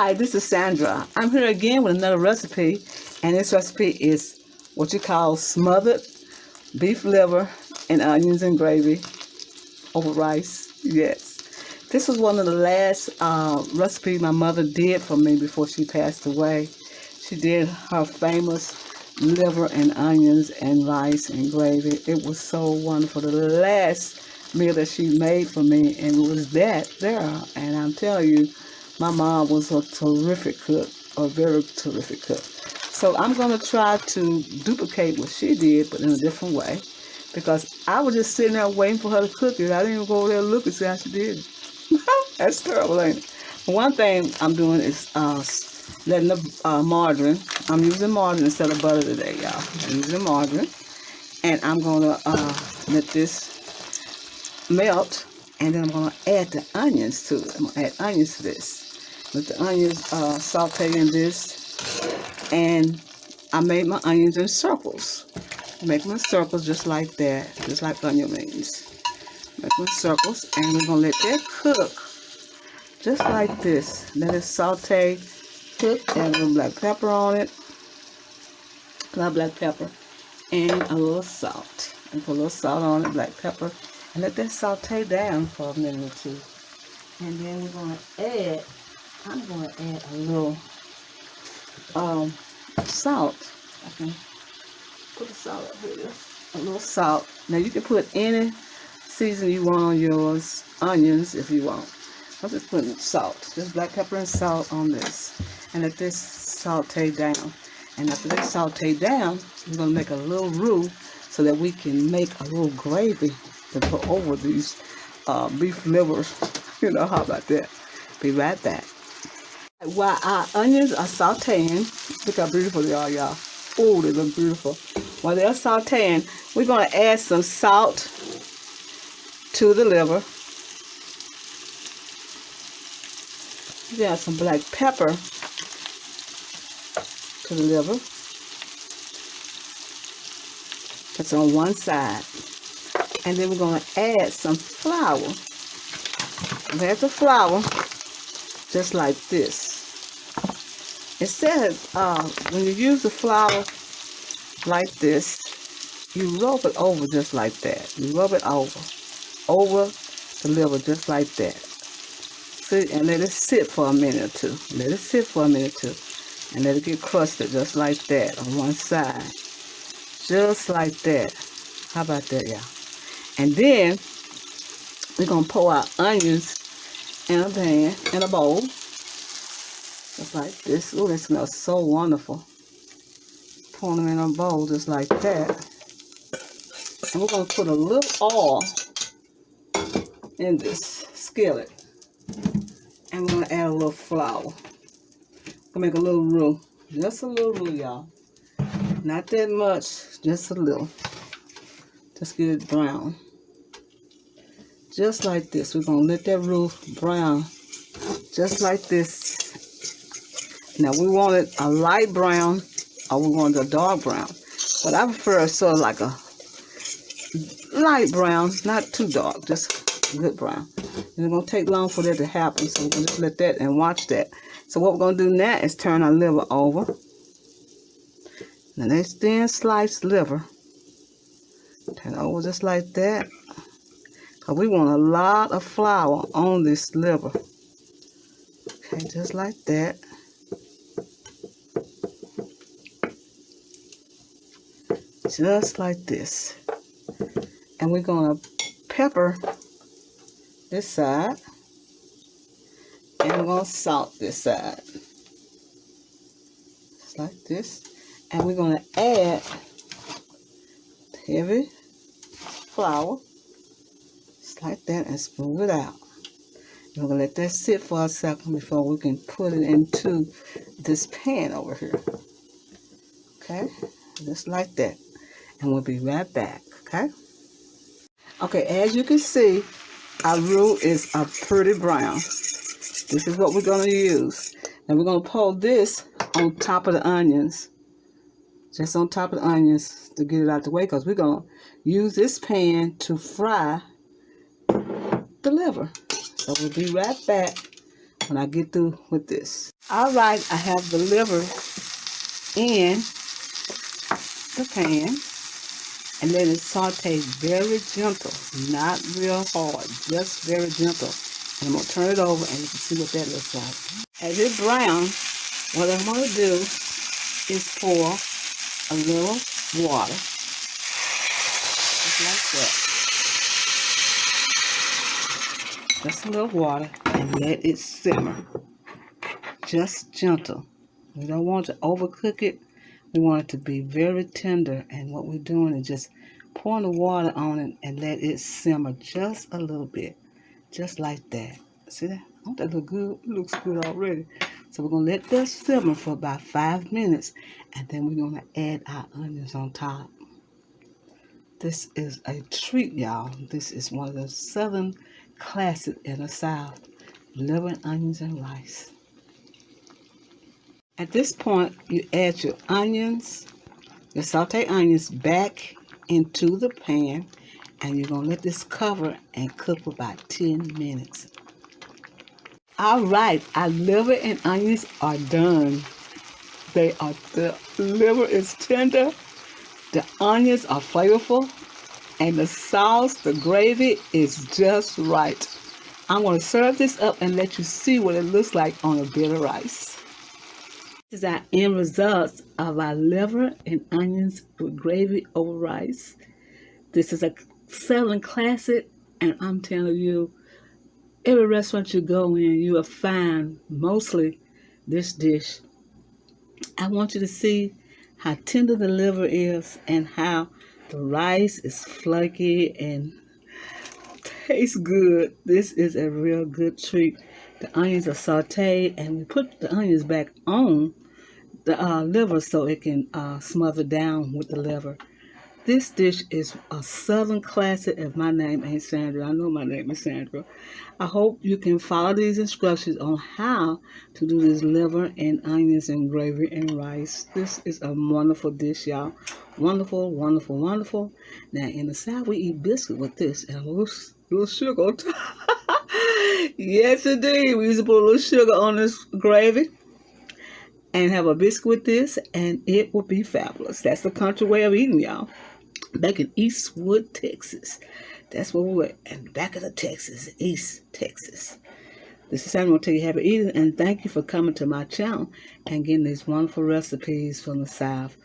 Hi, this is Sandra. I'm here again with another recipe, and this recipe is what you call smothered beef liver and onions and gravy over rice. Yes. This was one of the last recipes my mother did for me before she passed away. She did her famous liver and onions and rice and gravy. It was so wonderful. The last meal that she made for me, and it was that there. And I'm telling you, my mom was a terrific cook, a very terrific cook. So I'm going to try to duplicate what she did, but in a different way. Because I was just sitting there waiting for her to cook it. I didn't even go over there and look and see how she did it. That's terrible, ain't it? One thing I'm doing is letting the margarine. I'm using margarine instead of butter today, y'all. I'm using margarine. And I'm going to let this melt. And then I'm going to add the onions to it. I'm going to add onions to this. Let the onions saute in this. And I made my onions in circles. Make them in circles just like that. Just like onion rings. Make them in circles. And we're going to let that cook. Just like this. Let it saute. Cook. Add a little black pepper on it. A lot of black pepper. And a little salt. And put a little salt on it. Black pepper. And let that saute down for a minute or two. And then we're going to add, I'm going to add a little salt. I can put the salt up here. A little salt. Now you can put any seasoning you want on yours, onions if you want. I'm just putting salt, just black pepper and salt on this. And let this saute down. And after this saute down, we're going to make a little roux so that we can make a little gravy to put over these beef livers. You know, how about that? Be right back. While our onions are sauteing, look how beautiful they are, y'all. Oh, they look beautiful. While they're sauteing, we're going to add some salt to the liver. We add some black pepper to the liver. That's on one side. And then we're going to add some flour. Add the flour just like this. It says when you use the flour like this, you rub it over just like that. You rub it over the liver just like that. See, and let it sit for a minute or two. Let it sit for a minute or two. And let it get crusted just like that on one side. Just like that. How about that, y'all? And then we're going to pour our onions in a pan, in a bowl. Just like this. Oh, it smells so wonderful. Pour them in a bowl just like that. And we're going to put a little oil in this skillet. And we're going to add a little flour. We'll make a little roux. Just a little roux, y'all. Not that much, just a little. Just get it brown. Just like this. We're going to let that roux brown. Just like this. Now we want it a light brown or we want it a dark brown. But I prefer sort of like a light brown, not too dark, just good brown. And it's going to take long for that to happen, so we're going to just let that and watch that. So what we're going to do now is turn our liver over. Now this thin sliced liver. Turn it over just like that. Because we want a lot of flour on this liver. Okay, just like that. Just like this. And we're going to pepper this side. And we're going to salt this side. Just like this. And we're going to add heavy flour. Just like that, and smooth it out. We're going to let that sit for a second before we can put it into this pan over here. Okay? Just like that. And we'll be right back. Okay? Okay, as you can see, our roux is a pretty brown. This is what we're going to use. And we're going to pour this on top of the onions. Just on top of the onions to get it out the way, because we're going to use this pan to fry the liver. So we'll be right back when I get through with this. All right, I have the liver in the pan and let it saute very gentle, not real hard, just very gentle. And I'm going to turn it over and you can see what that looks like. As it browns, what I'm going to do is pour a little water, just like that. Just a little water and let it simmer. Just gentle. We don't want to overcook it. We want it to be very tender. And what we're doing is just pouring the water on it and let it simmer just a little bit. Just like that. See that? Don't that look good? It looks good already. So we're going to let that simmer for about 5 minutes. And then we're going to add our onions on top. This is a treat, y'all. This is one of the Southern classics in the South. Liver, onions, and rice. At this point, you add your onions, your sauteed onions back into the pan, and you're going to let this cover and cook for about 10 minutes. All right, our liver and onions are done. The liver is tender, the onions are flavorful, and the sauce, the gravy is just right. I'm going to serve this up and let you see what it looks like on a bit of rice. This is our end result of our liver and onions with gravy over rice. This is a Southern classic, and I'm telling you, every restaurant you go in, you will find mostly this dish. I want you to see how tender the liver is and how the rice is flaky and tastes good. This is a real good treat. The onions are sauteed, and we put the onions back on the liver so it can smother down with the liver. This dish is a Southern classic. If my name ain't Sandra, I know my name is Sandra. I hope you can follow these instructions on how to do this liver and onions and gravy and rice. This is a wonderful dish, y'all. Wonderful, wonderful, wonderful. Now, in the South, we eat biscuit with this and a little sugar on top. Yes, indeed. We used to put a little sugar on this gravy and have a biscuit with this, and it will be fabulous. That's the country way of eating, y'all. Back in Eastwood, Texas. That's where we were, and back in the Texas, East Texas. This is Sandra. I'm going to tell you happy eating, and thank you for coming to my channel and getting these wonderful recipes from the South.